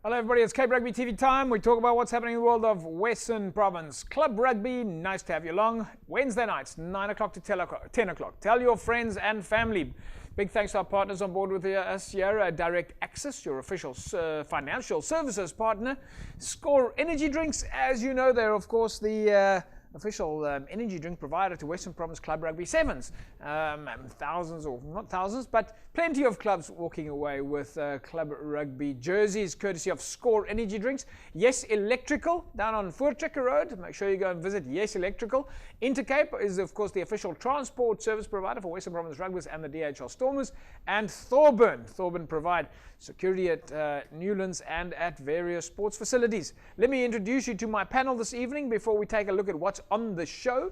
Hello everybody, it's Cape Rugby TV time. We talk about what's happening in the world of Western Province. Club Rugby, nice to have you along. Wednesday nights, 9 o'clock to 10 o'clock. Tell your friends and family. Big thanks to our partners on board with us here. Direct Access, your official financial services partner. Score Energy Drinks, as you know, they're of course the official energy drink provider to Western Province Club Rugby Sevens. Thousands, or not thousands, but plenty of clubs walking away with Club Rugby jerseys, courtesy of Score Energy Drinks. Yes Electrical, down on Voortrekker Road. Make sure you go and visit Yes Electrical. Intercape is, of course, the official transport service provider for Western Province Rugby's and the DHL Stormers. And Thorburn provide security at Newlands and at various sports facilities. Let me introduce you to my panel this evening before we take a look at what's on the show.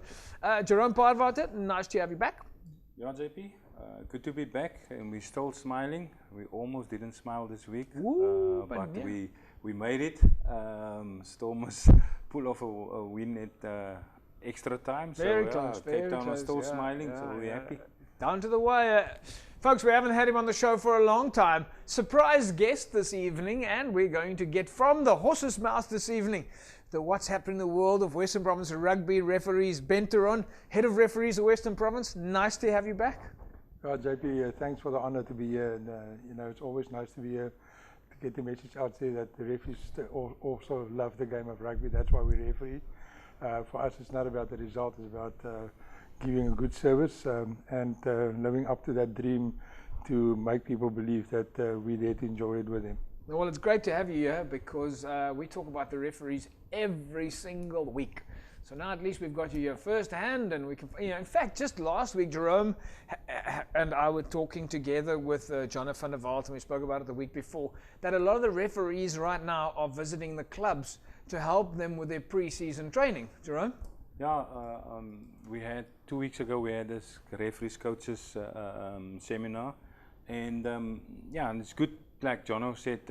Jerome Paarwater, nice to have you back. Yeah, JP, good to be back, and we're still smiling. We almost didn't smile this week, but yeah. we made it. Stormers pull off a win at extra time, very so close, Cape Town close, is still smiling, so we're happy. Down to the wire. Folks, we haven't had him on the show for a long time. Surprise guest this evening, and we're going to get from the horse's mouth this evening the what's happening in the world of Western Province Rugby. Referees Benteron, head of referees of Western Province. Nice to have you back. JP, thanks for the honor to be here. And, it's always nice to be here to get the message out there that the referees also love the game of rugby. That's why we referee. For us, it's not about the result. It's about giving a good service and living up to that dream to make people believe that we're there to enjoy it with them. Well, it's great to have you here because we talk about the referees every single week. So now at least we've got you here firsthand, and we can, in fact, just last week, Jerome and I were talking together with Jonathan van der Walt, and we spoke about it the week before, that a lot of the referees right now are visiting the clubs to help them with their pre-season training. Jerome? Yeah, we had 2 weeks ago, we had this referees coaches seminar, and and it's good. Like Jono said,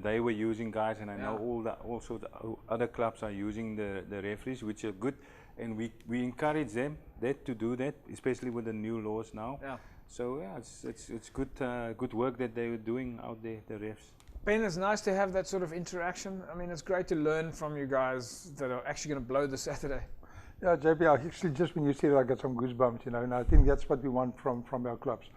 they were using guys, and I know also the other clubs are using the referees, which are good, and we encourage them to do that, especially with the new laws now. Yeah. So yeah, it's good work that they were doing out there, the refs. Ben, it's nice to have that sort of interaction. I mean, it's great to learn from you guys that are actually going to blow this Saturday. Yeah, JP, actually, just when you said it, I got some goosebumps, and I think that's what we want from our clubs.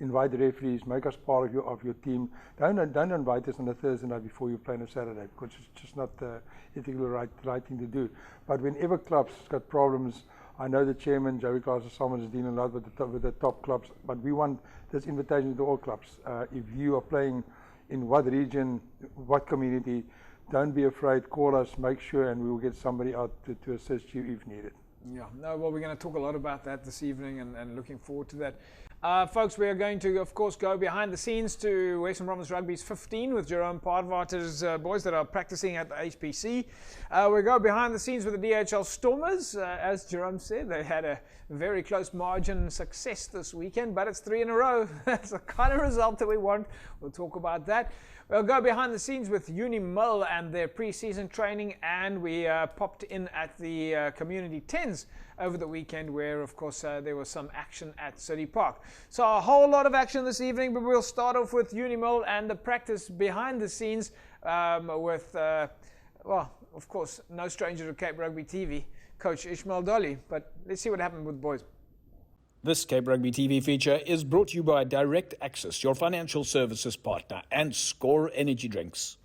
Invite the referees, make us part of your team. Don't invite us on a Thursday night before you play on a Saturday, because it's just not the ethically right thing to do. But whenever clubs got problems, I know the chairman, Joey Clark-Salmons, is dealing a lot with the top clubs, but we want this invitation to all clubs. If you are playing in what region, what community, don't be afraid, call us, make sure, and we will get somebody out to assist you if needed. Yeah, no, well, we're going to talk a lot about that this evening, and looking forward to that. Folks, we are going to, of course, go behind the scenes to Western Province Rugby's 15 with Jerome Paarwater's boys that are practicing at the HPC. We go behind the scenes with the DHL Stormers. As Jerome said, they had a very close margin success this weekend, but it's 3 in a row. That's the kind of result that we want. We'll talk about that. We'll go behind the scenes with Uni-Moll and their pre-season training, and we popped in at the Community 10s over the weekend where, of course, there was some action at City Park. So a whole lot of action this evening, but we'll start off with Uni-Moll and the practice behind the scenes with, well, of course, no stranger to Cape Rugby TV, Coach Ishmael Dolly. But let's see what happened with the boys. This Cape Rugby TV feature is brought to you by Direct Access, your financial services partner, and Score Energy Drinks.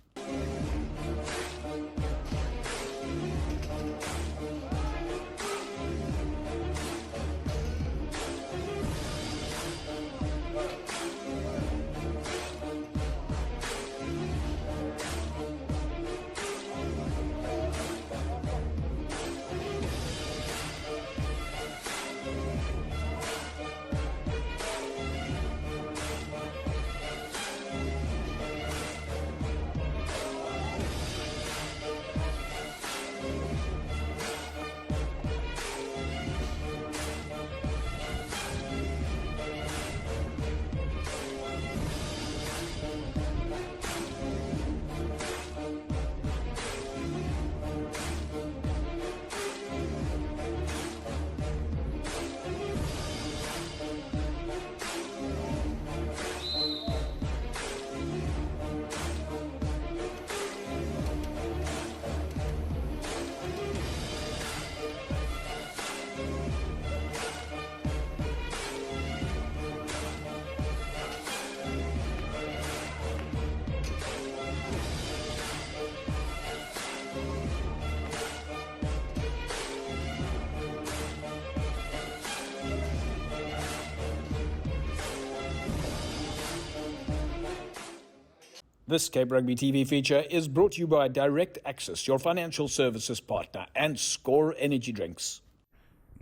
This Cape Rugby TV feature is brought to you by Direct Access, your financial services partner, and Score Energy Drinks.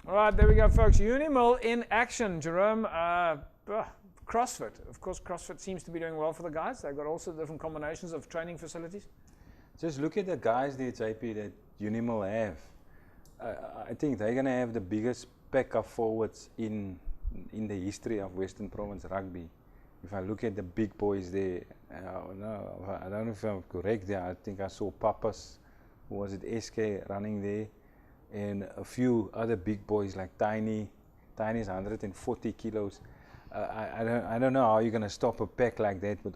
All right, there we go, folks. Uni-Moll in action. Jerome, CrossFit. Of course, CrossFit seems to be doing well for the guys. They've got also different combinations of training facilities. Just look at the guys there, JP, that Uni-Moll have. I think they're going to have the biggest pack of forwards in the history of Western Province Rugby. If I look at the big boys there, no, I don't know if I'm correct there. I think I saw Papas, who was at SK, running there, and a few other big boys like Tiny. Tiny's 140 kilos. I don't know how you're going to stop a pack like that, but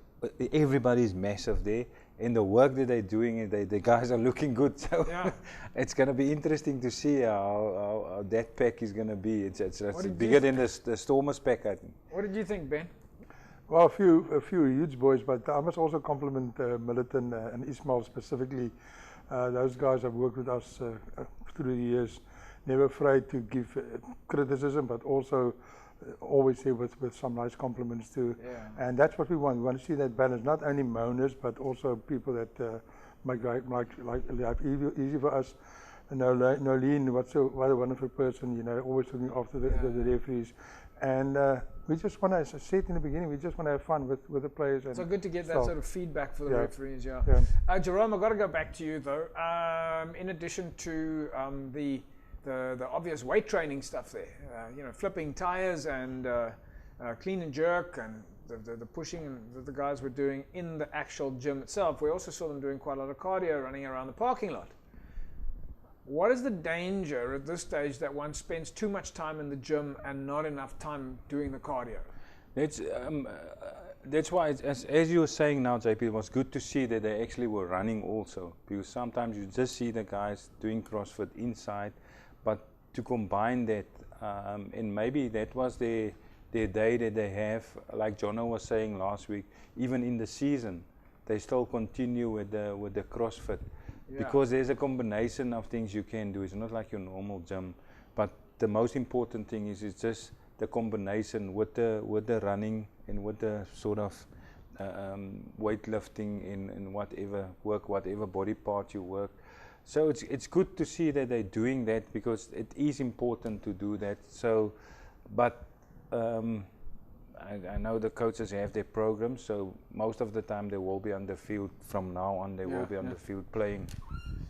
everybody's massive there, and the work that they're doing, the guys are looking good. So yeah. It's going to be interesting to see how that pack is going to be. It's bigger than the Stormers pack, I think. What did you think, Ben? Well, a few huge boys, but I must also compliment Militant and Ismail specifically. Those guys have worked with us through the years, never afraid to give criticism, but also always here with some nice compliments too. Yeah. And that's what we want. We want to see that balance, not only moaners, but also people that make life easy for us. Nolene, what a wonderful person, always looking after the referees. And we just want to, as I said in the beginning, we just want to have fun with the players. And so good to get that sort of feedback for the referees, yeah. Jerome, I've got to go back to you though. In addition to the obvious weight training stuff there, flipping tires and clean and jerk and the pushing that the guys were doing in the actual gym itself, we also saw them doing quite a lot of cardio running around the parking lot. What is the danger at this stage that one spends too much time in the gym and not enough time doing the cardio? That's why, as you were saying now, JP, it was good to see that they actually were running also, because sometimes you just see the guys doing CrossFit inside, but to combine that, and maybe that was their day that they have, like Jono was saying last week, even in the season, they still continue with the CrossFit. Yeah. Because there's a combination of things you can do. It's not like your normal gym, but the most important thing is it's just the combination with the running and with the sort of weightlifting and whatever body part you work. So it's good to see that they're doing that, because it is important to do that. So, but I know the coaches have their programs, so most of the time they will be on the field. From now on, they will be on the field playing.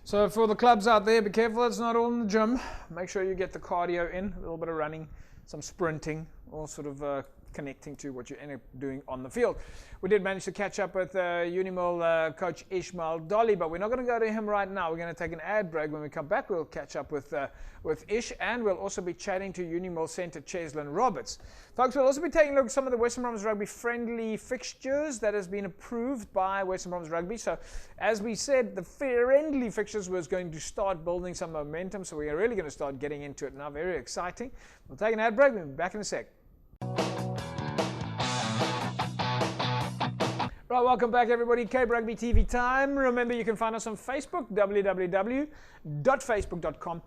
So for the clubs out there, be careful it's not all in the gym. Make sure you get the cardio in, a little bit of running, some sprinting, all sort of connecting to what you end up doing on the field. We did manage to catch up with Uni-Moll coach Ismail Dolly, but we're not going to go to him right now. We're going to take an ad break. When we come back, we'll catch up with Ish, and we'll also be chatting to Uni-Moll centre Cheslin Roberts. Folks, we'll also be taking a look at some of the Western Province Rugby friendly fixtures that has been approved by Western Province Rugby. So, as we said, the friendly fixtures was going to start building some momentum, so we are really going to start getting into it now. Very exciting. We'll take an ad break. We'll be back in a sec. Right, welcome back everybody, Cape Rugby TV time. Remember, you can find us on Facebook, www.facebook.com.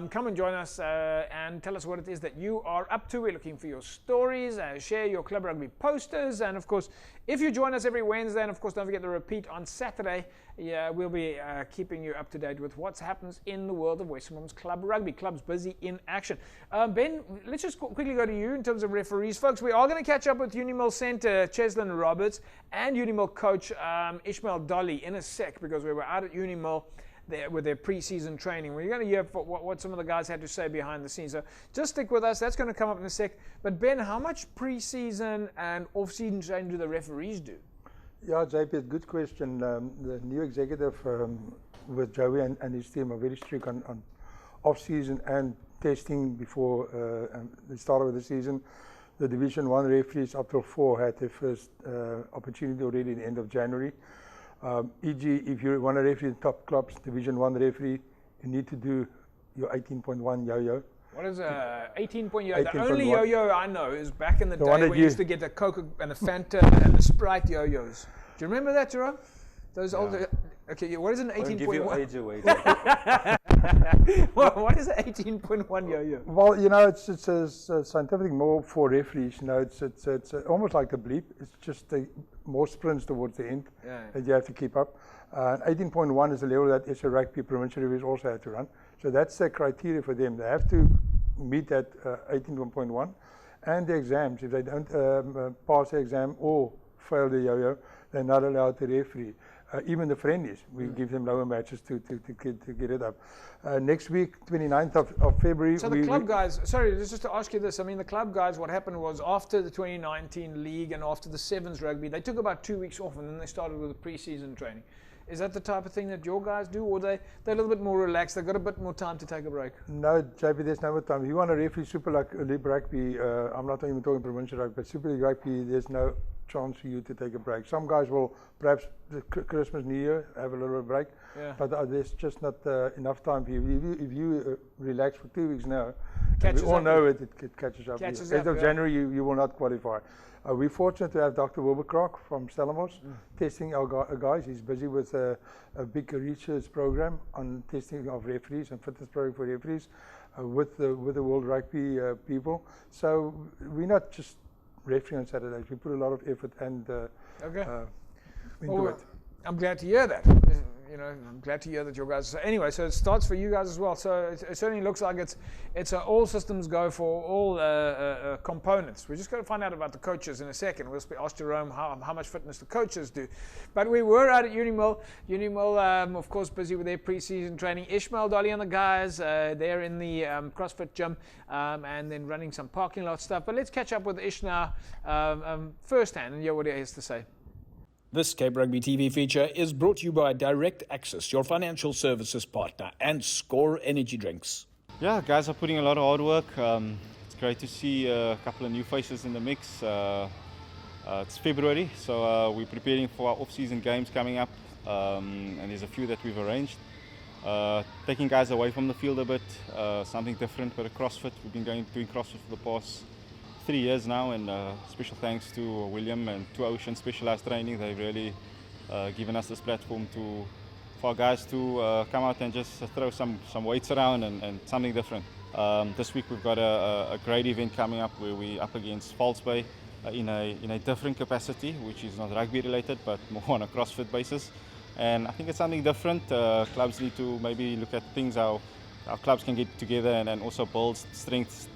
Come and join us and tell us what it is that you are up to. We're looking for your stories, share your Club Rugby posters, and of course, if you join us every Wednesday, and of course don't forget the repeat on Saturday, we'll be keeping you up to date with what happens in the world of Western Province Club Rugby. Clubs busy in action. Ben, let's just quickly go to you in terms of referees. Folks, we are going to catch up with Uni-Moll centre Cheslin Roberts and Uni-Moll coach Ismail Dolly in a sec, because we were out at Uni-Moll with their pre-season training. We're going to hear what some of the guys had to say behind the scenes. So just stick with us. That's going to come up in a sec. But Ben, how much pre-season and off-season training do the referees do? Yeah, JP, good question. The new executive with Joey and his team are very strict on off-season and testing before the start of the season. The Division 1 referees up till 4 had their first opportunity already at the end of January. E.g., if you want to referee the top clubs, Division 1 referee, you need to do your 18.1 yo-yo. What is 18.1 yo-yo? The only yo-yo I know is back in the day when we used to get the Coca and the Fanta and the Sprite yo-yos. Do you remember that, Jerome? Those older. Okay, what is an Don't give your 18.1? age away. What is an 18.1 yo-yo? Well, you know, it's a scientific more for referees. You know, it's almost like a bleep. It's just more sprints towards the end that you have to keep up. 18.1 is the level that SA Rugby provincial referees also have to run. So that's the criteria for them. They have to meet that 18.1 and the exams. If they don't pass the exam or fail the yo-yo, they're not allowed to referee. Even the friendlies, we give them lower matches to get it up. Next week, 29th of February. So the club guys, sorry, just to ask you this. I mean, the club guys, what happened was after the 2019 league and after the Sevens rugby, they took about 2 weeks off and then they started with the pre-season training. Is that the type of thing that your guys do, or they're a little bit more relaxed? They've got a bit more time to take a break. No, JP, there's no more time. If you want to referee Super League rugby, I'm not even talking provincial rugby, but Super League rugby, there's no chance for you to take a break. Some guys will perhaps Christmas, New Year have a little bit of break, but there's just not enough time for you. If you relax for 2 weeks now, we all know it catches up. End of January, you will not qualify. We're fortunate to have Dr. Wilbur Kroc from Stellenbosch testing our guys. He's busy with a big research program on testing of referees and fitness program for referees with the World Rugby people. So we're not just refereeing on Saturdays. We put a lot of effort and into it. I'm glad to hear that. You know, I'm glad to hear that your guys. So anyway, so it starts for you guys as well. So it certainly looks like it's all systems go for all components. We're just going to find out about the coaches in a second. We'll ask Jerome how much fitness the coaches do. But we were out at Uni-Moll. Uni-Moll, of course, busy with their pre-season training. Ishmael, Dolly, and the guys, they're in the CrossFit gym and then running some parking lot stuff. But let's catch up with Ish now firsthand and hear what he has to say. This Cape Rugby TV feature is brought to you by Direct Access, your financial services partner, and Score Energy Drinks. Yeah, guys are putting a lot of hard work. It's great to see a couple of new faces in the mix. It's February, so we're preparing for our off-season games coming up, and there's a few that we've arranged. Taking guys away from the field a bit, something different, but a CrossFit. We've been doing CrossFit for the past 3 years now, and special thanks to William and to Ocean Specialized Training. They've really given us this platform for our guys to come out and just throw some weights around and something different. This week we've got a great event coming up where we're up against False Bay in a different capacity, which is not rugby related but more on a CrossFit basis. And I think it's something different. Clubs need to maybe look at things how clubs can get together and also build strength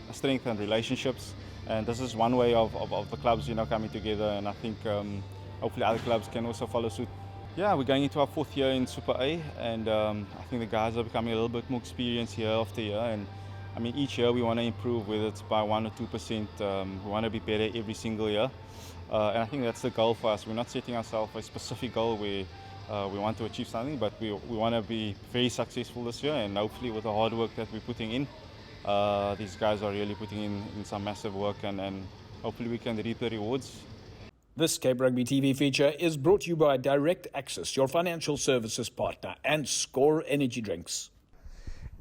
and relationships. And this is one way of the clubs, coming together, and I think hopefully other clubs can also follow suit. Yeah, we're going into our 4th year in Super A, and I think the guys are becoming a little bit more experienced year after year. And I mean, each year we want to improve, whether it's by 1 or 2%. We want to be better every single year, and I think that's the goal for us. We're not setting ourselves a specific goal where we want to achieve something, but we want to be very successful this year, and hopefully with the hard work that we're putting in. These guys are really putting in some massive work, and hopefully we can reap the rewards. This Cape Rugby TV feature is brought to you by Direct Access, your financial services partner, and Score Energy Drinks.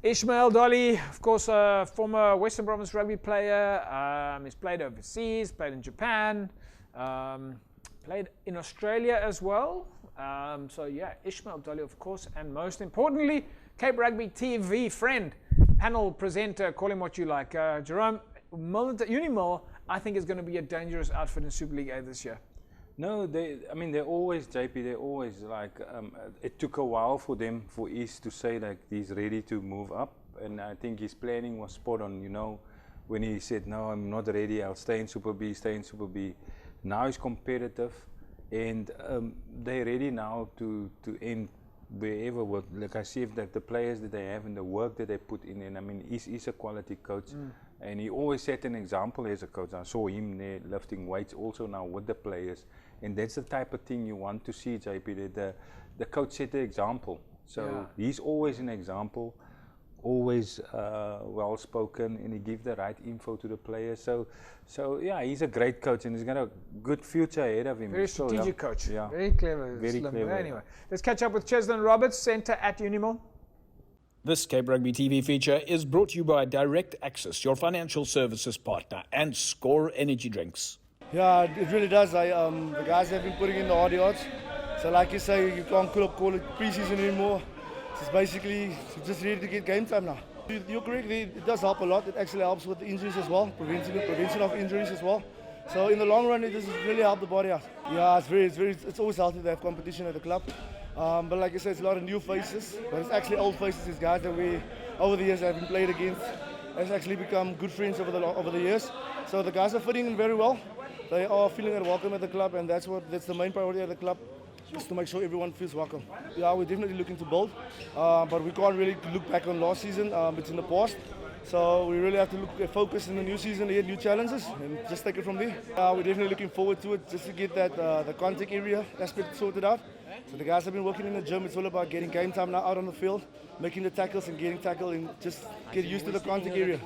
Ishmael Dolly, of course, a former Western Province rugby player. He's played overseas, played in Japan, played in Australia as well. So yeah, Ishmael Dolly, of course, and most importantly, Cape Rugby TV friend, panel presenter, call him what you like. Jerome, Uni-Moll, I think is going to be a dangerous outfit in Super League A this year. No, they're always, JP, they're always like, it took a while for East to say like he's ready to move up. And I think his planning was spot on, when he said, no, I'm not ready, I'll stay in Super B. Now he's competitive, and they're ready now to end wherever. Like I see that the players that they have and the work that they put in, and I mean, he's a quality coach, and he always set an example as a coach. I saw him there lifting weights also now with the players, and that's the type of thing you want to see, JP, that the coach set the example. So he's always an example, always well spoken, and he gives the right info to the players. So yeah, he's a great coach, and he's got a good future ahead of him. Very strategic coach. Yeah. Very clever. Very clever. Anyway, let's catch up with Cheslin Roberts, centre at Uni-Moll. This Cape Rugby TV feature is brought to you by Direct Access, your financial services partner, and Score Energy Drinks. Yeah, it really does. The guys have been putting in the hard yards. It's So like you say, you can't call it pre-season anymore. It's basically just ready to get game time now. You're correct, it does help a lot. It actually helps with the injuries as well, prevention of injuries as well. So in the long run, it does really help the body out. Yeah, it's always healthy to have competition at the club. But like I said, it's a lot of new faces, but it's actually old faces. These guys that we, over the years, have been played against, has actually become good friends over the years. So the guys are fitting in very well. They are feeling at welcome at the club, and that's the main priority at the club, just to make sure everyone feels welcome. Yeah, we're definitely looking to build, but we can't really look back on last season. It's in the past. So we really have to focus in the new season, get new challenges, and just take it from there. We're definitely looking forward to it, just to get that the contact area aspect sorted out. So the guys have been working in the gym. It's all about getting game time now out on the field, making the tackles and getting tackled, and just get used to the contact area.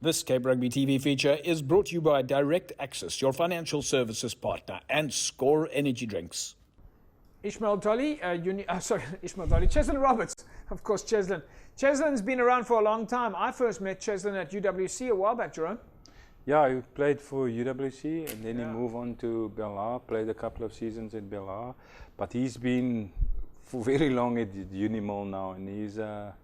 This Cape Rugby TV feature is brought to you by Direct Access, your financial services partner, and Score Energy Drinks. Ishmael Dolly, Cheslin Roberts, of course, Cheslin. Cheslin's been around for a long time. I first met Cheslin at UWC a while back, Jerome. Yeah, he played for UWC and then he moved on to Belhar, played a couple of seasons at Belhar. But he's been for very long at Uni-Moll now, and his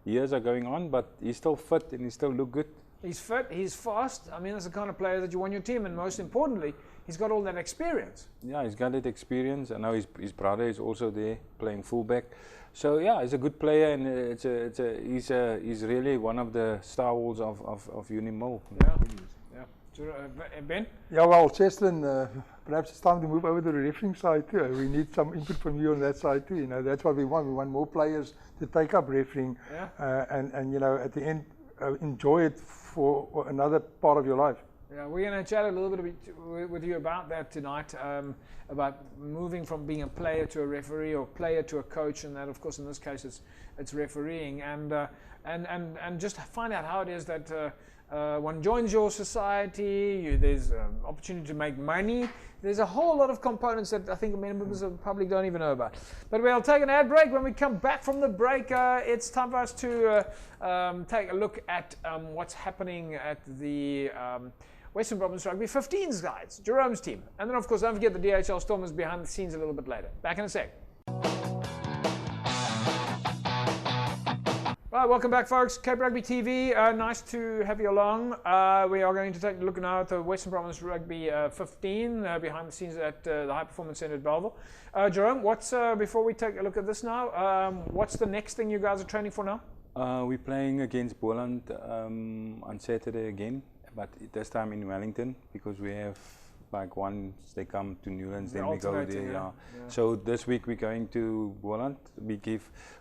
years are going on, but he's still fit and he still look good. He's fit, he's fast. I mean, that's the kind of player that you want your team, and most importantly, he's got all that experience. Yeah, he's got that experience. I know his brother is also there playing fullback. So yeah, he's a good player, and he's really one of the star walls of Uni-Moll. Yeah. Ben? Yeah, well, Cheslin, perhaps it's time to move over to the refereeing side too. We need some input from you on that side too. You know, that's what we want. We want more players to take up refereeing, and you know, at the end, enjoy it for another part of your life. Yeah, we're going to chat a little bit with you about that tonight, about moving from being a player to a referee, or player to a coach, and that, of course, in this case, it's refereeing, and just find out how it is that one joins your society. There's opportunity to make money. There's a whole lot of components that I think members of the public don't even know about. But we'll take an ad break. When we come back from the break, it's time for us to take a look at what's happening at the Western Province Rugby 15s guys, Jerome's team. And then, of course, don't forget the DHL Stormers behind the scenes a little bit later. Back in a sec. Right, welcome back, folks. Cape Rugby TV, nice to have you along. We are going to take a look now at the Western Province Rugby 15 behind the scenes at the High Performance Centre at Belleville. Jerome, before we take a look at this now, what's the next thing you guys are training for now? We're playing against Boland on Saturday again, but this time in Wellington, because we have, like, once they come to Newlands, then we go there. Yeah. So this week we're going to Boland.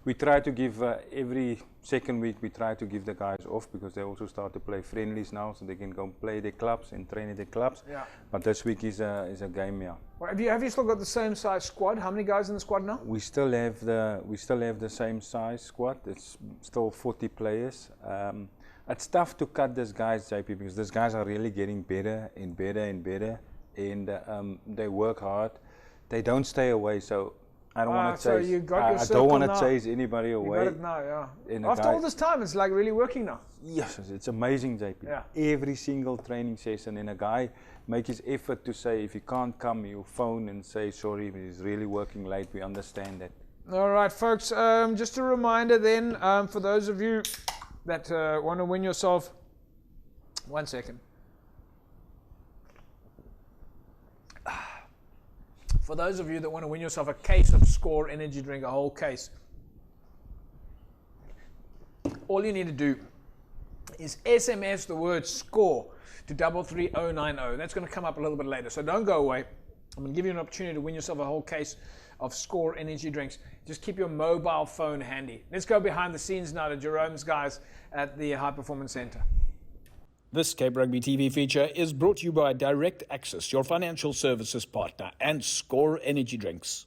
We try to give every second week, we try to give the guys off, because they also start to play friendlies now, so they can go play their clubs and train at their clubs. Yeah. But this week is a game, yeah. Well, have you still got the same size squad? How many guys in the squad now? We still have the same size squad. It's still 40 players. It's tough to cut these guys, JP, because these guys are really getting better and better and better, and they work hard. They don't stay away, so I don't want to chase. I don't want to chase anybody away. You got it now, yeah. After all this time, it's like really working now. Yes, it's amazing, JP. Yeah. Every single training session, and a guy make his effort to say, if he can't come, he'll phone and say, sorry, he's really working late. We understand that. All right, folks. Just a reminder then, for those of you that want to win yourself, 1 second. For those of you that want to win yourself a case of Score Energy Drink, a whole case, all you need to do is SMS the word SCORE to 33090. That's going to come up a little bit later, so don't go away. I'm going to give you an opportunity to win yourself a whole case of Score Energy Drinks. Just keep your mobile phone handy. Let's go behind the scenes now to Jerome's guys at the High Performance Centre. This Cape Rugby TV feature is brought to you by Direct Access, your financial services partner, and Score Energy Drinks.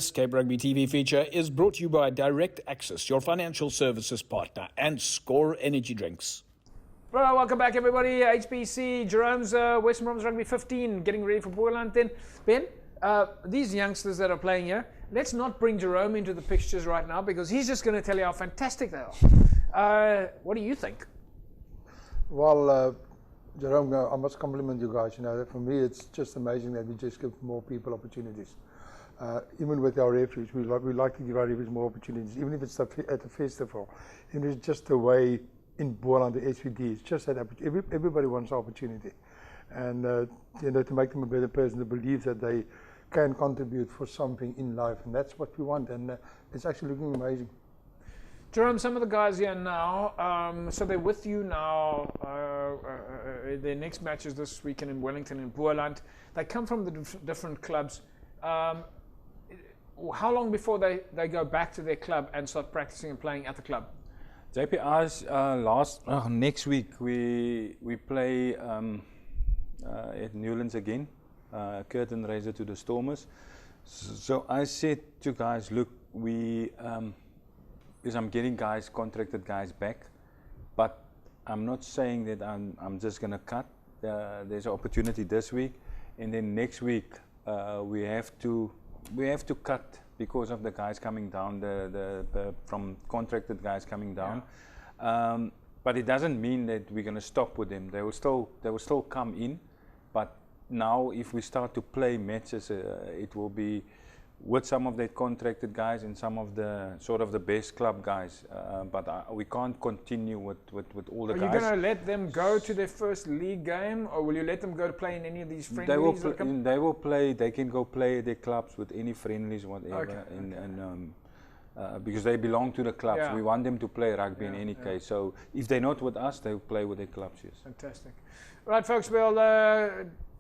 This Cape Rugby TV feature is brought to you by Direct Access, your financial services partner, and Score Energy Drinks. Well, welcome back, everybody. HBC, Jerome's Western Province Rugby 15, getting ready for Boland 10. Ben, these youngsters that are playing here, let's not bring Jerome into the pictures right now because he's just going to tell you how fantastic they are. What do you think? Well, Jerome, I must compliment you guys. You know, for me, it's just amazing that we just give more people opportunities. Even with our referees, we like to give our referees more opportunities, even if it's at the festival. And it's just the way in Boland, the SVD, it's just that everybody wants opportunity. And you know, to make them a better person, to believe that they can contribute for something in life. And that's what we want. And it's actually looking amazing. Jerome, some of the guys here now, so they're with you now. Their next match is this weekend in Wellington and Boland. They come from the different clubs. How long before they go back to their club and start practicing and playing at the club? JPR's next week we play at Newlands again, curtain raiser to the Stormers. So I said to guys, look, because I'm getting contracted guys back, but I'm not saying that I'm just gonna cut. There's an opportunity this week, and then next week we have to cut because of the guys coming down, from contracted guys coming down. Yeah. But it doesn't mean that we're gonna stop with them. They will still come in, but now if we start to play matches, it will be with some of the contracted guys and some of the sort of the best club guys, but we can't continue with all the guys. Are you going to let them go to their first league game, or will you let them go to play in any of these friendlies? They will play. They can go play at their clubs with any friendlies, whatever. Okay. Because they belong to the clubs, yeah. We want them to play rugby in any case. So if they're not with us, they'll play with their clubs. Yes. Fantastic. Right, folks. We'll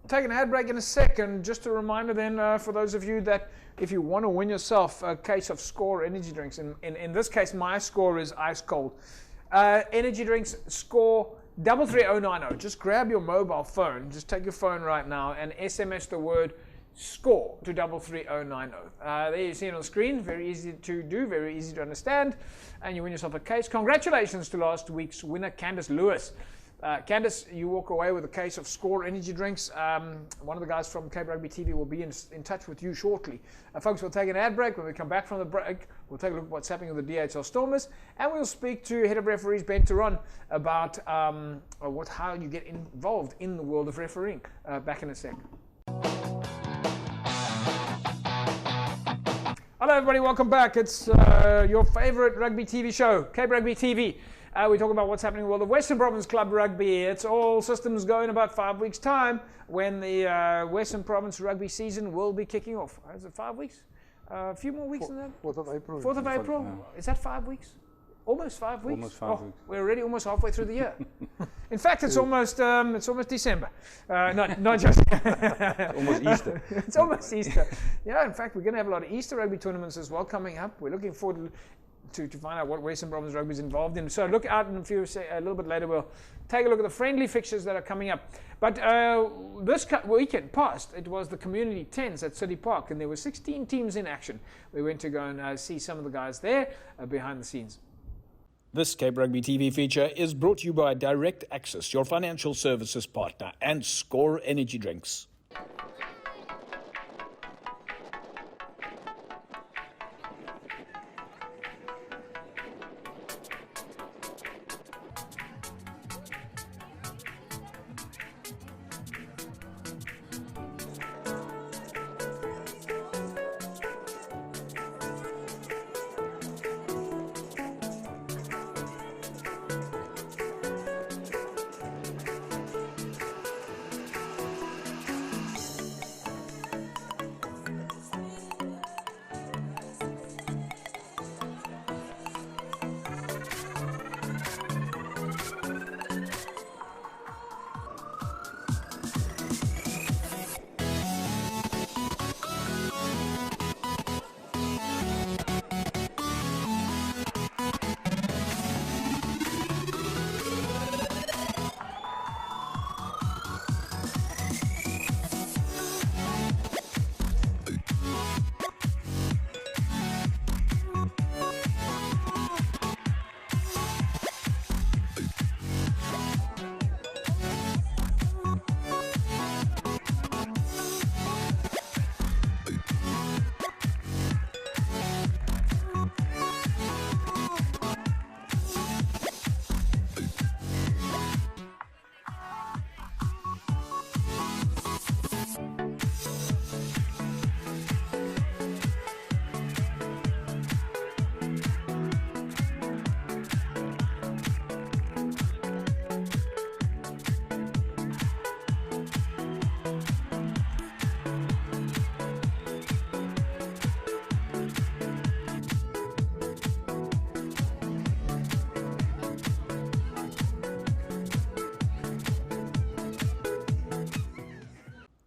take an ad break in a second. Just a reminder then for those of you that if you want to win yourself a case of Score energy drinks, in this case my score is ice cold. Energy drinks, Score 33090. Just grab your mobile phone, just take your phone right now and SMS the word SCORE to 33090. There you see it on the screen. Very easy to do, very easy to understand, and you win yourself a case. Congratulations to last week's winner, Candice Lewis. Candice, you walk away with a case of Score energy drinks. One of the guys from Cape Rugby TV will be in touch with you shortly. Folks, we'll take an ad break. When we come back from the break, we'll take a look at what's happening with the DHL Stormers, and we'll speak to Head of Referees Ben Turon about how you get involved in the world of refereeing. Back in a sec. Hello everybody, welcome back. It's your favorite rugby TV show, Cape Rugby TV. We talk about what's happening in the world of Western Province Club Rugby. It's all systems go in about 5 weeks' time when the Western Province Rugby season will be kicking off. Is it 5 weeks? A few more weeks than that? 4th of April. 4th of April? Yeah. Is that 5 weeks? Almost 5 weeks? Almost 5 weeks. We're already almost halfway through the year. In fact, it's almost December. Not just almost Easter. It's almost Easter. Yeah, in fact, we're going to have a lot of Easter rugby tournaments as well coming up. We're looking forward to find out what Western Province Rugby is involved in. So look out, and a little bit later we'll take a look at the friendly fixtures that are coming up. But this weekend past, it was the Community 10s at City Park, and there were 16 teams in action. We went to go and see some of the guys there behind the scenes. This Cape Rugby TV feature is brought to you by Direct Access, your financial services partner, and Score Energy Drinks.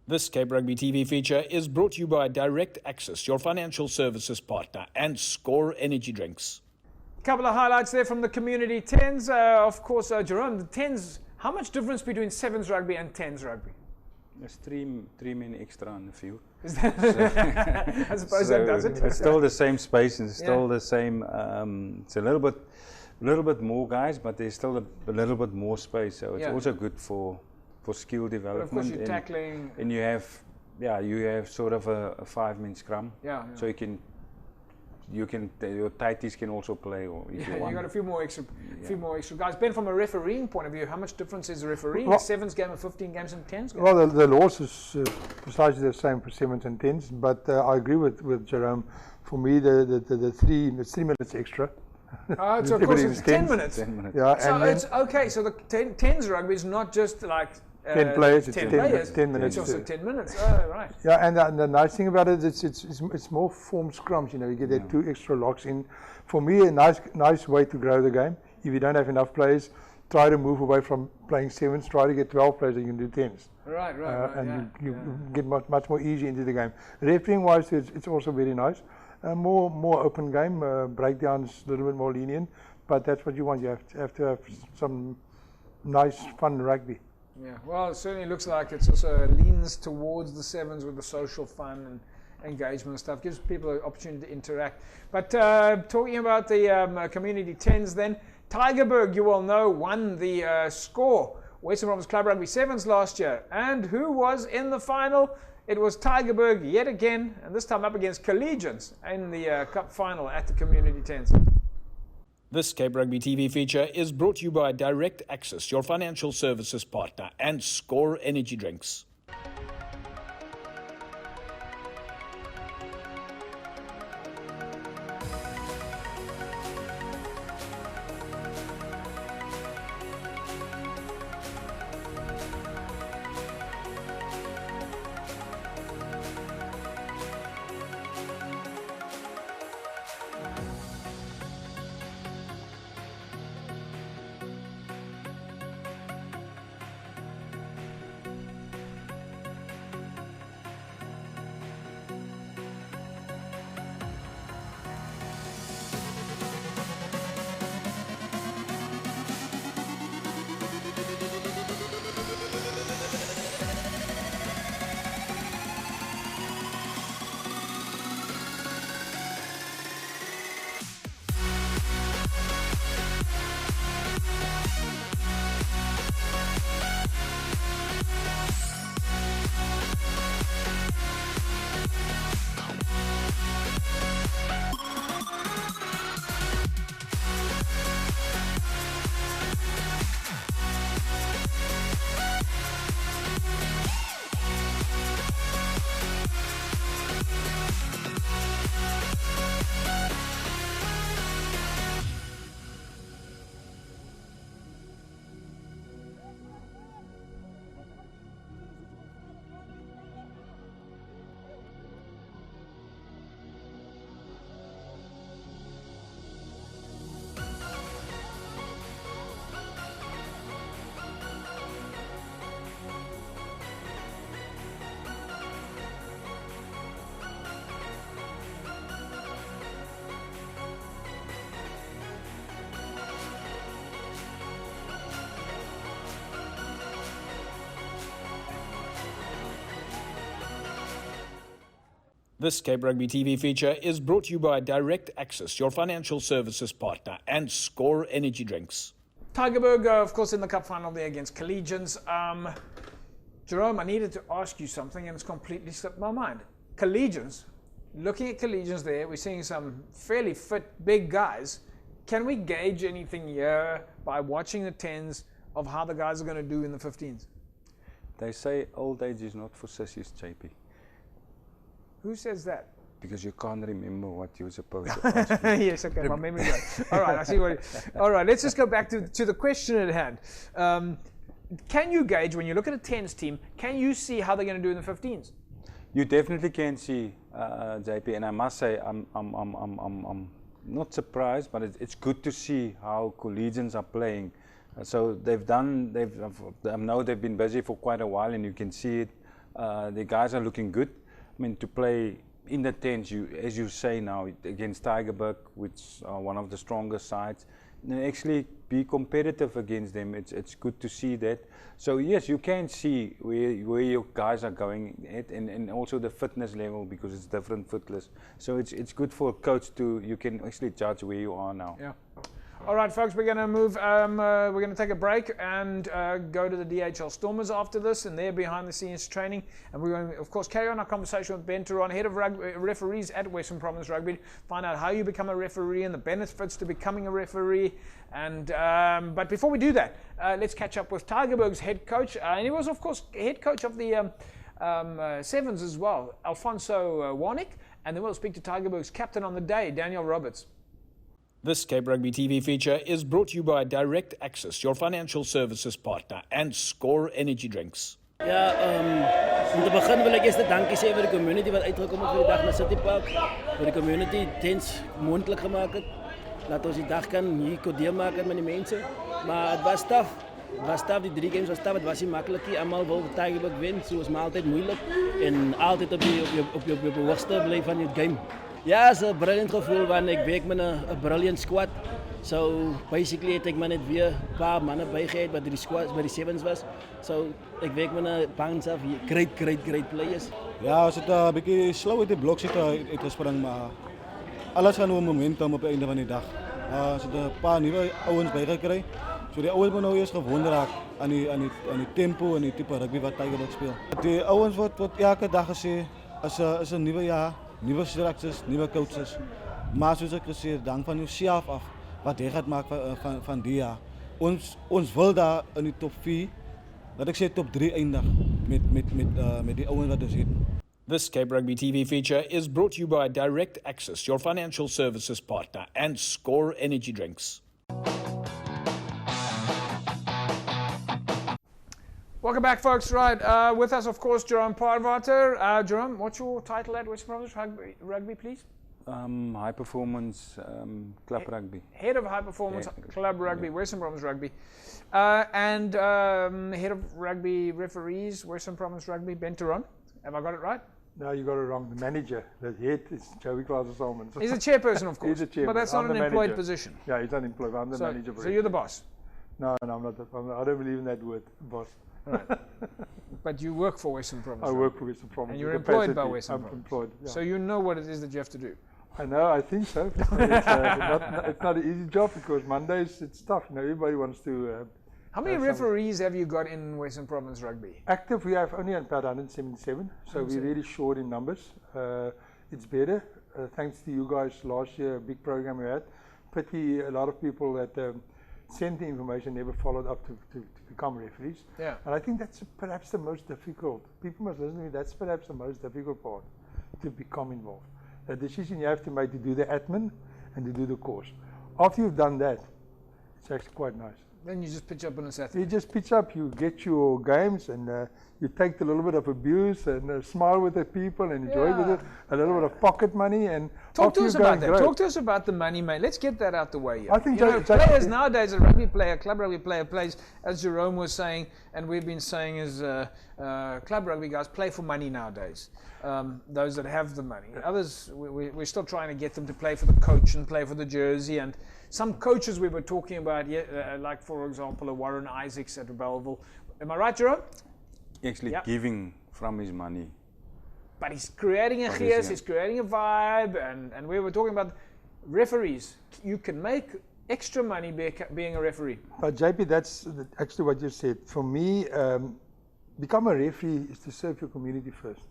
This Cape Rugby TV feature is brought to you by Direct Access, your financial services partner, and Score Energy Drinks. Couple of highlights there from the community 10s. Of course, Jerome, the 10s, how much difference between 7s rugby and 10s rugby? There's three men extra on the field. Is that I suppose that does it. It's still the same space and it's still the same. It's a little bit more guys, but there's still a little bit more space. So it's also good for skill development. But of course, you're tackling, and you have sort of a 5-man scrum. So your tighties can also play, or if you want. You got a few more extra guys. Ben, from a refereeing point of view, how much difference is the refereeing? Well, 7s game and 15 games and 10s game? Well, the laws is precisely the same for 7s and 10s, but I agree with Jerome. For me, it's 3 minutes extra. Oh, so of course it's 10 minutes. 10 minutes. Yeah, so it's okay. So the 10s rugby is not just like 10 players. It's 10 players. 10 minutes. It's also 10 minutes. Oh, right. Yeah, and the nice thing about it is it's more form scrums. You know, you get that 2 extra locks in. For me, a nice way to grow the game. If you don't have enough players, try to move away from playing 7s. Try to get 12 players, and you can do 10s. Right. And you get much more easy into the game. Refereeing wise, it's also very nice. More open game. Breakdowns a little bit more lenient, but that's what you want. You have to have some nice, fun rugby. Yeah, well, it certainly looks like it's also leans towards the 7s with the social fun and engagement and stuff. Gives people an opportunity to interact. But talking about the community 10s then, Tigerberg, you all know, won the Score Western Province Club Rugby 7s last year. And who was in the final? It was Tigerberg yet again, and this time up against Collegians in the Cup final at the community 10s. This Cape Rugby TV feature is brought to you by Direct Access, your financial services partner, and Score Energy Drinks. This Cape Rugby TV feature is brought to you by Direct Access, your financial services partner, and Score Energy Drinks. Tigerberg, of course, in the cup final there against Collegians. Jerome, I needed to ask you something and it's completely slipped my mind. Collegians, looking at Collegians there, we're seeing some fairly fit, big guys. Can we gauge anything here by watching the 10s of how the guys are going to do in the 15s? They say old age is not for sissies, JP. Who says that? Because you can't remember what you were supposed to ask me. Yes, okay, my memory goes. All right, I see what. All right, let's just go back to the question at hand. Can you gauge, when you look at a 10s team, can you see how they're going to do in the 15s? You definitely can see, JP, and I must say I'm not surprised, but it's good to see how Collegians are playing. So I know they've been busy for quite a while, and you can see it The guys are looking good. I mean, to play in the 10s, as you say now, against Tigerberg, which are one of the strongest sides, and actually be competitive against them. It's good to see that. So yes, you can see where your guys are going at, and also the fitness level, because it's different fitness. So it's good for a coach you can actually judge where you are now. Yeah. All right, folks, we're going to move. We're going to take a break and go to the DHL Stormers after this, and they're behind the scenes training. And we're going to, of course, carry on our conversation with Ben Turon, head of referees at Western Province Rugby, find out how you become a referee and the benefits to becoming a referee. And but before we do that, let's catch up with Tigerberg's head coach, and he was, of course, head coach of the Sevens as well, Alfonso Warnick, and then we'll speak to Tigerberg's captain on the day, Daniel Roberts. This Cape Rugby TV feature is brought to you by Direct Access, your financial services partner, and Score Energy Drinks. Ja, om te begin wil ek eerst dankie sê vir die community wat uitgekom het vir die dag na City Park, vir die community tents moontlik gemaak het, dat ons die dag kan hier deel maak met die mense. Maar het was tough. Die 3 games was tough, het was nie maklik nie. Almal wil Tigerberg wen, so is maar altyd moeilik en altyd op die hoogste bly van die game. Ja, het is 'n brilliant gevoel want ek werk met 'n brilliant squad. So basically het ek maar net weer 'n paar manne bygehad wat die squad by die Sevens was. So ek werk met 'n bunch of great players. Ja, ons het 'n bietjie slow uit die blok sit uitgespring, maar alles gaan op 'n momentum op die einde van die dag. Ons het 'n paar nuwe ouens bygekry. So die ouens moet nou eers gewoond raak aan die tempo en die tipe rugby wat Tigerberg speel. Die ouens word elke dag gesê is 'n nuwe jaar, nuwe structures, nuwe coaches. Maar soos ek gesê het, dank van jouself af wat jy gaat maak van die jaar. Ons wil daar in die top 4, dat ek sê top 3 eindig met die ouens wat ons het. This Cape Rugby TV feature is brought to you by Direct Access, your financial services partner, and Score Energy Drinks. Welcome back, folks. Right, with us, of course, Jerome Parvater. Jerome, what's your title at Western Province Rugby, please? High performance club rugby. Head of high performance club rugby, Western Province Rugby, and head of rugby referees, Western Province Rugby, Ben Turon. Have I got it right? No, you got it wrong. The manager, the head is Joey Claus-Salmon. He's a chairperson, of course. He's a chairman. But that's not an employed position. Yeah, he's unemployed. I'm the manager. So you're the boss? No, I'm not. I don't believe in that word, boss. Right. But you work for Western Province. I work for Western Province. And you're employed by Western Province. I'm employed. Yeah. So you know what it is that you have to do. I know. I think so. It's not an easy job because Mondays it's tough. You know, everybody wants to. How many referees have you got in Western Province Rugby? Active, we have only about 177. So we're really short in numbers. It's better. Thanks to you guys last year, a big program we had. Pity a lot of people that sent the information never followed up to become referees. Yeah. And I think that's perhaps the most difficult. People must listen to me. That's perhaps the most difficult part, to become involved. The decision you have to make to do the admin and to do the course. After you've done that, it's actually quite nice. Then you just pitch up on a Saturday. You just pitch up, you get your games, and you take a little bit of abuse and smile with the people and enjoy with it. A little bit of pocket money and talk to us about that. Talk to us about the money, mate. Let's get that out the way here. I think players nowadays, a rugby player, club rugby player plays, as Jerome was saying, and we've been saying as club rugby guys play for money nowadays. Those that have the money. Others, we're still trying to get them to play for the coach and play for the jersey. And some coaches we were talking about, like for example, a Warren Isaacs at Belleville. Am I right, Jerome? Actually giving from his money. But he's creating a geest, he's creating a vibe, and we were talking about referees. You can make extra money being a referee. But JP, that's actually what you said. For me, become a referee is to serve your community first,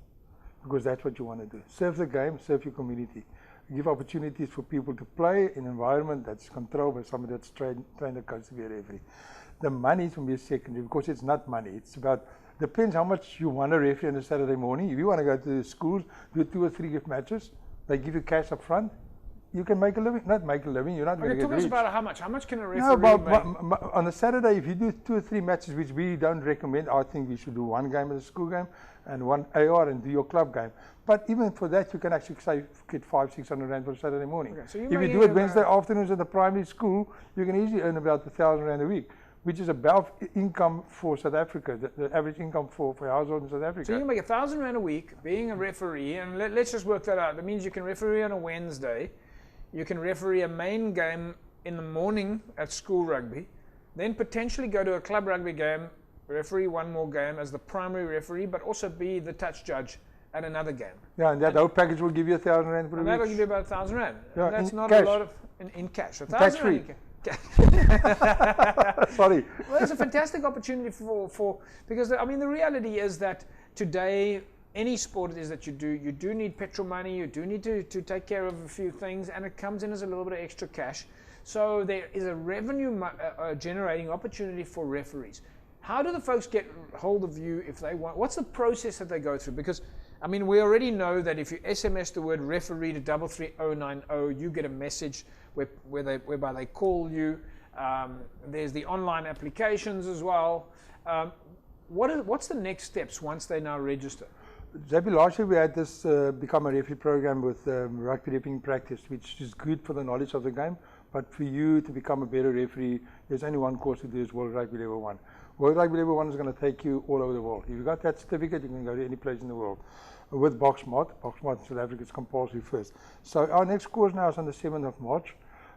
because that's what you want to do. Serve the game, serve your community. Give opportunities for people to play in an environment that's controlled by somebody that's trained a coach to be a referee. The money is for me secondary, because it's not money. It's about, depends how much you want to referee on a Saturday morning. If you want to go to the schools, do 2 or 3 gift matches, they give you cash up front. You can make a living, not make a living, you're not going to get rich. Talk us about how much. How much can a referee make? On a Saturday, if you do 2 or 3 matches, which we don't recommend, I think we should do 1 game at a school game and 1 AR and do your club game. But even for that, you can actually get 500-600 rand for Saturday morning. Okay, so if you do it Wednesday afternoons at the primary school, you can easily earn about 1,000 rand a week. which is above income for South Africa, the average income for a household in South Africa. So you make R1,000 a week being a referee, and let's just work that out. That means you can referee on a Wednesday, you can referee a main game in the morning at school rugby, then potentially go to a club rugby game, referee one more game as the primary referee, but also be the touch judge at another game. Yeah, and that whole package will give you R1,000 for a And week. that'll give you about R1,000. Yeah, That's in not cash. a lot of in cash. Tax free. Sorry. Well, it's a fantastic opportunity for because I mean the reality is that today any sport it is that you do need petrol money, you do need to take care of a few things, and it comes in as a little bit of extra cash. So there is a revenue generating opportunity for referees. How do the folks get hold of you if they want? What's the process that they go through? Because I mean, we already know that if you SMS the word referee to 33090, you get a message whereby they call you. There's the online applications as well. What's the next steps once they now register? Zappy, last year we had this Become a Referee program with rugby refereeing practice, which is good for the knowledge of the game. But for you to become a better referee, there's only one course to do, is World Rugby Level 1. World Rugby Level 1 is going to take you all over the world. If you've got that certificate, you can go to any place in the world. With Boxmart in South Africa is compulsory first. So our next course now is on the 7th of March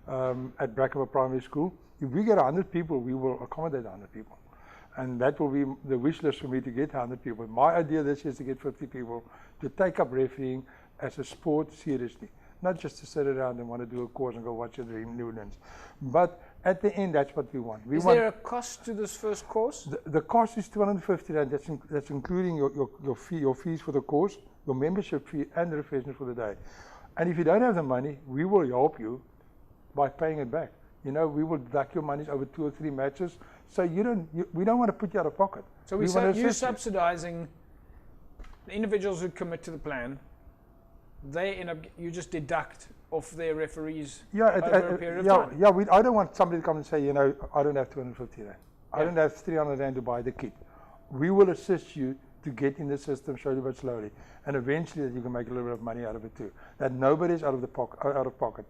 at Brackenham Primary School. If we get 100 people, we will accommodate 100 people. And that will be the wish list for me to get 100 people. My idea this year is to get 50 people to take up refereeing as a sport seriously. Not just to sit around and want to do a course and go watch the Newlands. But at the end, that's what we want. Is there a cost to this first course? The cost is 250 rand. That's including your fees for the course, your membership fee, and the refreshments for the day. And if you don't have the money, we will help you by paying it back. You know, we will deduct your monies over 2 or 3 matches. So we don't want to put you out of pocket. So you're subsidizing the individuals who commit to the plan. They end up, you just deduct off their referees over a period of time. Yeah, I don't want somebody to come and say, you know, I don't have 250 rand. I don't have 300 rand to buy the kit. We will assist you to get in the system slowly but slowly, and eventually that you can make a little bit of money out of it too. That nobody's out of pocket.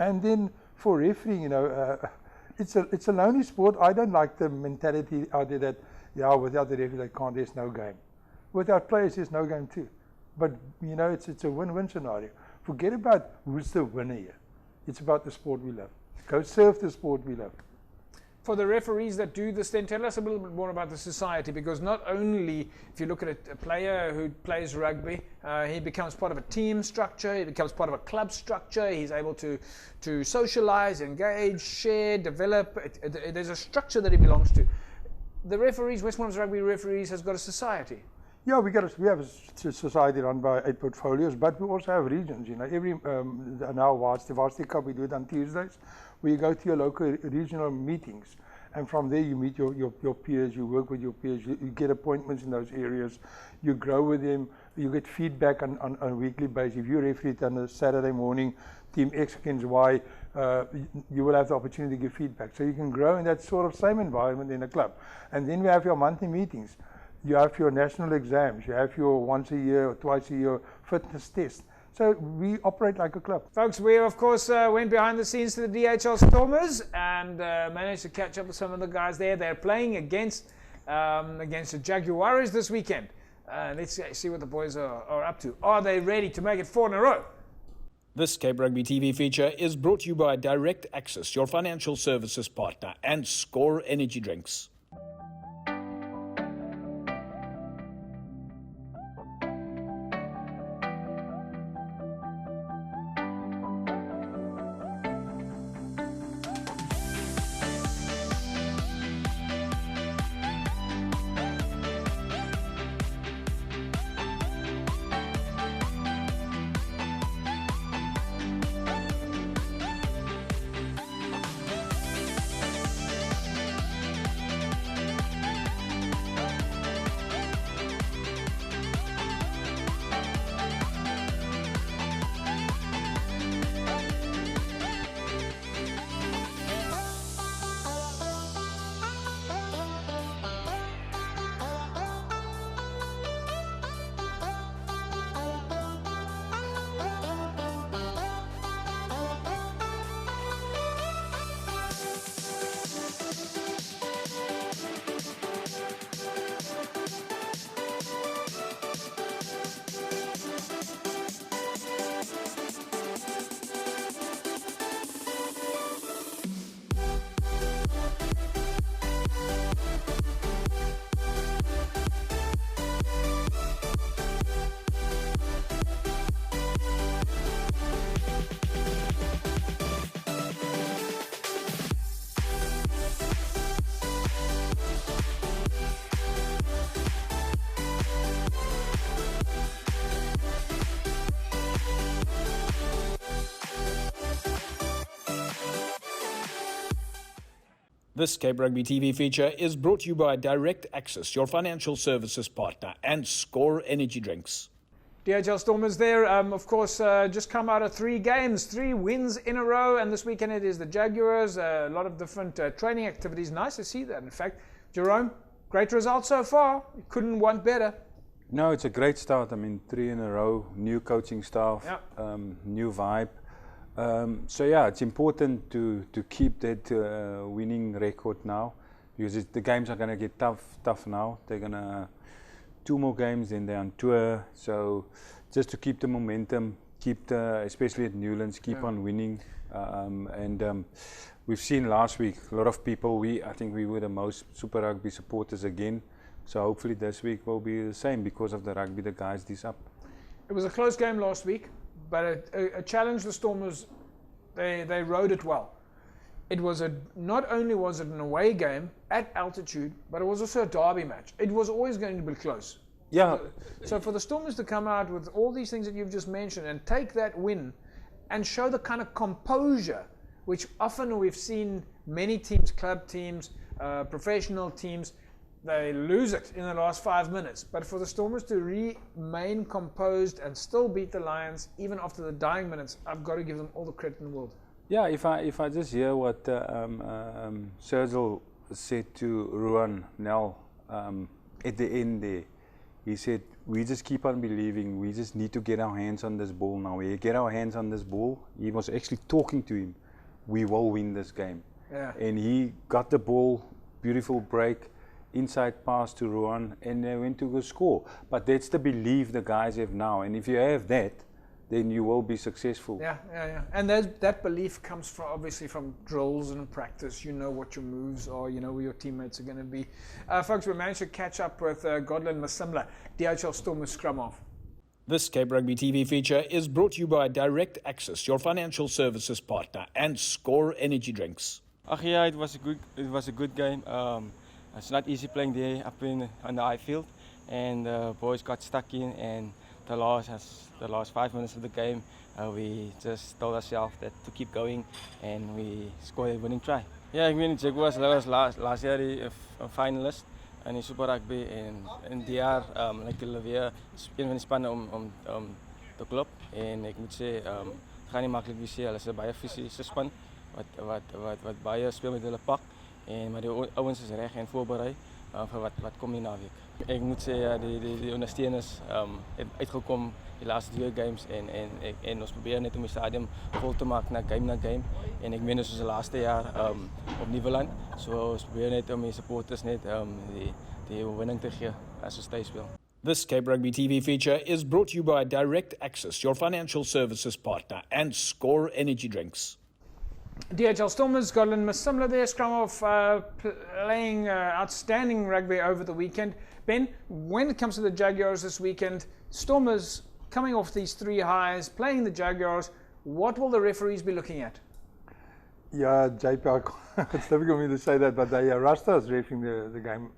And then for refereeing, you know, it's a lonely sport. I don't like the mentality out there that without the referee there's no game. Without players, there's no game too. But you know, it's a win-win scenario. Forget about who's the winner here. It's about the sport we love. Go serve the sport we love. For the referees that do this, then tell us a little bit more about the society, because not only if you look at a player who plays rugby, he becomes part of a team structure, he becomes part of a club structure, he's able to socialize, engage, share, develop. There's a structure that he belongs to. The referees, Westmoreland's Rugby referees, has got a society. Yeah, we have a society run by 8 portfolios, but we also have regions. You know, every now the Varsity Cup, we do it on Tuesdays, where you go to your local regional meetings, and from there you meet your peers, you work with your peers, you get appointments in those areas, you grow with them, you get feedback on a weekly basis. If you referee on a Saturday morning, Team X against Y, you will have the opportunity to give feedback. So you can grow in that sort of same environment in a club. And then we have your monthly meetings. You have your national exams, you have your once a year or twice a year fitness test. So we operate like a club. Folks, we of course went behind the scenes to the DHL Stormers and managed to catch up with some of the guys there. They're playing against the Jaguars this weekend. Let's see what the boys are up to. Are they ready to make it 4 in a row? This Cape Rugby TV feature is brought to you by Direct Access, your financial services partner, and Score Energy Drinks. This Cape Rugby TV feature is brought to you by Direct Access, your financial services partner, and Score Energy Drinks. DHL Stormers there, of course, just come out of 3 games, 3 wins in a row, and this weekend it is the Jaguars, a lot of different training activities. Nice to see that. In fact, Jerome, great result so far. You couldn't want better. No, it's a great start. I mean, 3 in a row, new coaching staff, new vibe. So yeah, it's important to keep that winning record now, because the games are going to get tough now. They're going to 2 more games, then they're on tour. So just to keep the momentum, especially at Newlands, keep on winning. We've seen last week a lot of people. I think we were the most Super Rugby supporters again. So hopefully this week will be the same because of the rugby. The guys this up. It was a close game last week, but a challenge. The Stormers, they rode it well. It was not only was it an away game at altitude, but it was also a derby match. It was always going to be close. Yeah. So for the Stormers to come out with all these things that you've just mentioned and take that win and show the kind of composure, which often we've seen many teams, club teams, professional teams, they lose it in the last 5 minutes. But for the Stormers to remain composed and still beat the Lions, even after the dying minutes, I've got to give them all the credit in the world. Yeah, if I just hear what Sergil said to Ruan Nel at the end there, he said, we just keep on believing, we just need to get our hands on this ball now. We get our hands on this ball. He was actually talking to him. We will win this game. Yeah. And he got the ball, beautiful break, inside pass to Ruan, and they went to go score. But that's the belief the guys have now. And if you have that, then you will be successful. Yeah. And that belief comes from obviously from drills and practice. You know what your moves are, you know where your teammates are going to be. Folks, we managed to catch up with Godlin Masimla, DHL Stormers scrum off. This Cape Rugby TV feature is brought to you by Direct Access, your financial services partner, and Score Energy Drinks. Yeah, it was a good game. It's not easy playing there up on the high field, and the boys got stuck in, and the last 5 minutes of the game, we just told ourselves that to keep going, and we scored a winning try. Yeah, ik meen Jaguars was last year a finalist in die Super Rugby, en die jaar lijkt hulle weer een van die spanne om te klop, en ek moet sê het gaan nie maklik wees. Hulle is 'n baie fisiese span wat baie speel met hulle pak, maar die ouens is reg en voorberei vir wat kom die naweek. Ek moet sê die ondersteuners het uitgekom die laaste 2 games, en ons probeer net om die stadium vol te maak na game, en ek meen dit is ons laaste jaar op Nieuweland, so ons probeer net om die supporters net die oorwinning te gee as ons thuis speel. This Cape Rugby TV feature is brought to you by Direct Access, your financial services partner, and Score Energy Drinks. DHL Stormers, Godlin Masimla there, scrum off, playing outstanding rugby over the weekend. Ben, when it comes to the Jaguars this weekend, Stormers coming off these 3 highs, playing the Jaguars, what will the referees be looking at? Yeah, JP, it's difficult for me to say that, but Rasta is refereeing the game.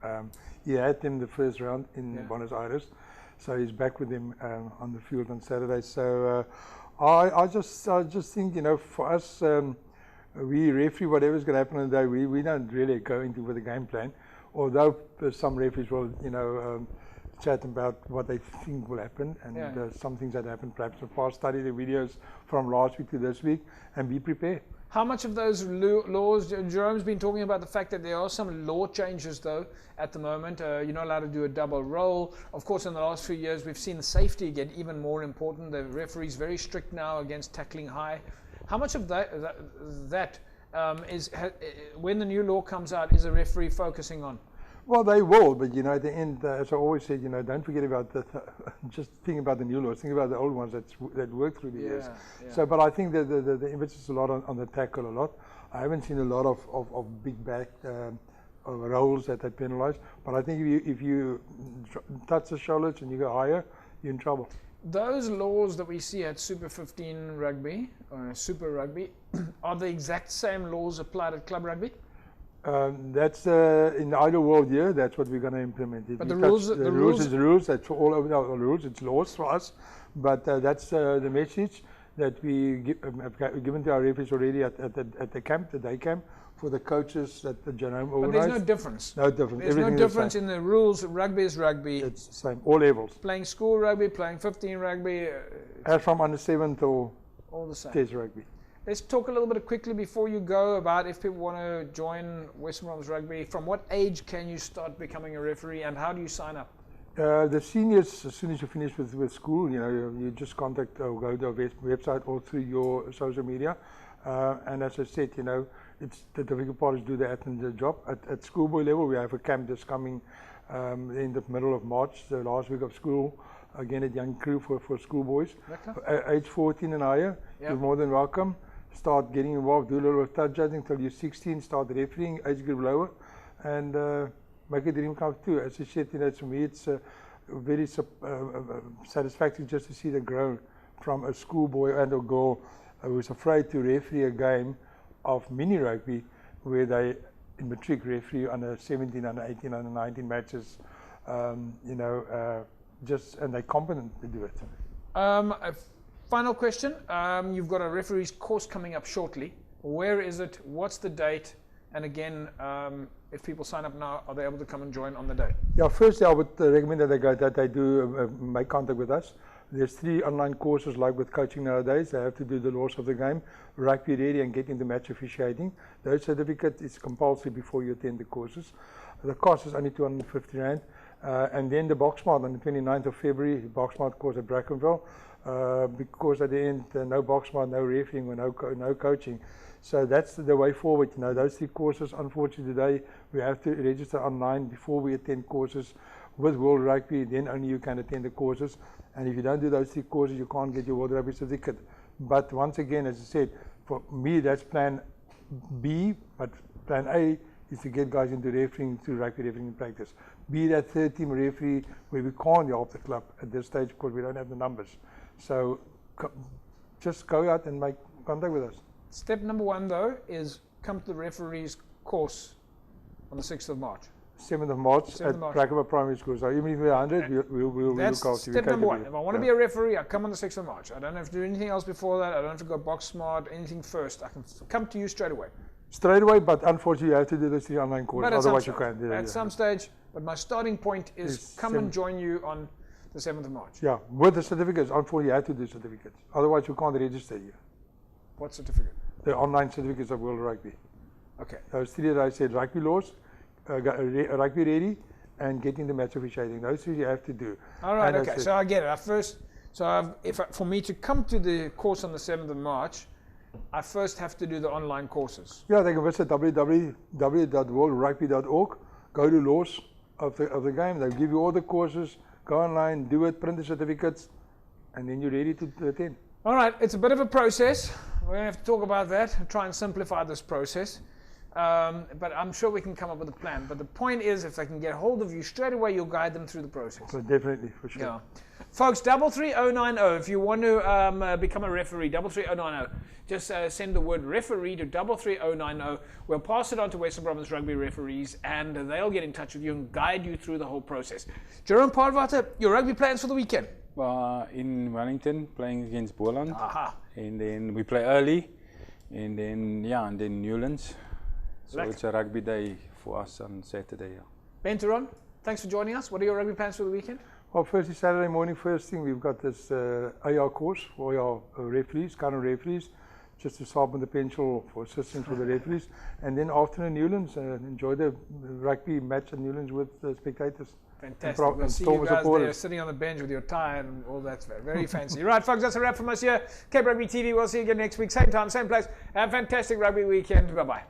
He had them the first round in Buenos Aires, so he's back with them on the field on Saturday. So I just think, you know, for us, we referee whatever's going to happen on the day. We don't really go into with the game plan, although some referees will, you know, chat about what they think will happen, and some things that happen perhaps in the past. Study the videos from last week to this week and be prepared. How much of those laws, Jerome's been talking about the fact that there are some law changes though at the moment. You're not allowed to do a double roll. Of course, in the last few years, we've seen safety get even more important. The referee's very strict now against tackling high. How much of that is, when the new law comes out, is a referee focusing on? Well, they will, but you know, at the end, as I always said, you know, don't forget about just think about the new laws. Think about the old ones that worked through the years. Yeah. So, but I think that the emphasis a lot on the tackle a lot. I haven't seen a lot of big back rolls that they penalise. But I think if you touch the shoulders and you go higher, you're in trouble. Those laws that we see at Super 15 rugby, or Super Rugby, are the exact same laws applied at club rugby? That's in the ideal world, yeah. That's what we're going to implement. If but the rules is the rules. That's for all over the rules. It's laws for us, but that's the message that we have given to our referees already at the camp, the day camp, for the coaches that the genome But organized. there's no difference. No difference. There's no Everything is the difference same. in the rules. Rugby is rugby. It's the same, all levels. Playing school rugby, playing 15 rugby, As from under 7th or all the same. Test rugby. Let's talk a little bit quickly before you go about if people want to join Western Province Rugby. From what age can you start becoming a referee, and how do you sign up? The seniors, as soon as you finish with school, you just contact or go to our website or through your social media. And as I said, it's the difficult part is do the admin the job. At schoolboy level, we have a camp that's coming in the middle of March, the last week of school, again at Young Crew for schoolboys. Age 14 and higher, you're more than welcome. Start getting involved, do a little bit of touch judging until you're 16, start refereeing, age group lower, and make a dream come true. As I said, for me, it's very satisfactory just to see the growth from a schoolboy and a girl who was afraid to referee a game of mini rugby where they in matric referee under 17, under 18, under 19 matches, and they're competent to do it. A final question. You've got a referee's course coming up shortly. Where is it? What's the date? And again, if people sign up now, are they able to come and join on the day? Yeah, firstly, I would recommend that they do make contact with us. There's 3 online courses like with coaching nowadays. They have to do the laws of the game, rugby ready, and get into match officiating. Those certificate is compulsory before you attend the courses. The cost is only 250 Rand. And then the Boxmart on the 29th of February, Boxmart course at Brackenfell. Because at the end, no Boxmart, no refereeing, or no coaching. So that's the way forward. Those 3 courses, unfortunately today, we have to register online before we attend courses with World Rugby, then only you can attend the courses. And if you don't do those 3 courses, you can't get your World Rugby certificate. But once again, as I said, for me, that's plan B, but plan A is to get guys into refereeing through rugby refereeing practice. Be that third team referee where we can't help the club at this stage because we don't have the numbers. So just go out and make contact with us. Step number 1, though, is come to the referee's course on the 6th of March. 7th of March at Brackenfell Primary School. So even if we're 100, we'll look after you. That's step number 1. If I want to be a referee, I come on the 6th of March. I don't have to do anything else before that. I don't have to go box smart, anything first. I can come to you straight away. Straight away, but unfortunately you have to do those 3 online courses. Otherwise you can't do it. At some stage, but my starting point is come and join you on the 7th of March. Yeah, with the certificates. Unfortunately you have to do certificates. Otherwise you can't register you. What certificate? The online certificates of World Rugby. Okay. Those 3 that I said, rugby laws, rugby ready, and getting the match officiating. Those 3 you have to do. All right, okay. So I get it. For me to come to the course on the 7th of March, I first have to do the online courses. Yeah, they can visit www.worldrugby.org, go to laws of the game. They'll give you all the courses, go online, do it, print the certificates, and then you're ready to attend. All right, it's a bit of a process. We're going to have to talk about that and try and simplify this process. But I'm sure we can come up with a plan. But the point is, if I can get hold of you straight away, you'll guide them through the process. So definitely, for sure. Yeah. Folks, 33090, if you want to become a referee, 33090, just send the word referee to 33090. We'll pass it on to Western Province Rugby referees, and they'll get in touch with you and guide you through the whole process. Jerome Parvater, your rugby plans for the weekend? In Wellington, playing against Boland. And then we play early, and then Newlands. So it's a rugby day for us on Saturday. Ben Turon, thanks for joining us. What are your rugby plans for the weekend? Well, firstly, Saturday morning, first thing, we've got this AR course for our referees, current referees, just to sharpen the pencil for assistance for the referees. And then afternoon, Newlands, enjoy the rugby match at Newlands with the spectators. Fantastic. We'll see you guys there sitting on the bench with your tie and all that. Very fancy. Right, folks, that's a wrap from us here. Cape Rugby TV. We'll see you again next week. Same time, same place. Have a fantastic rugby weekend. Bye-bye.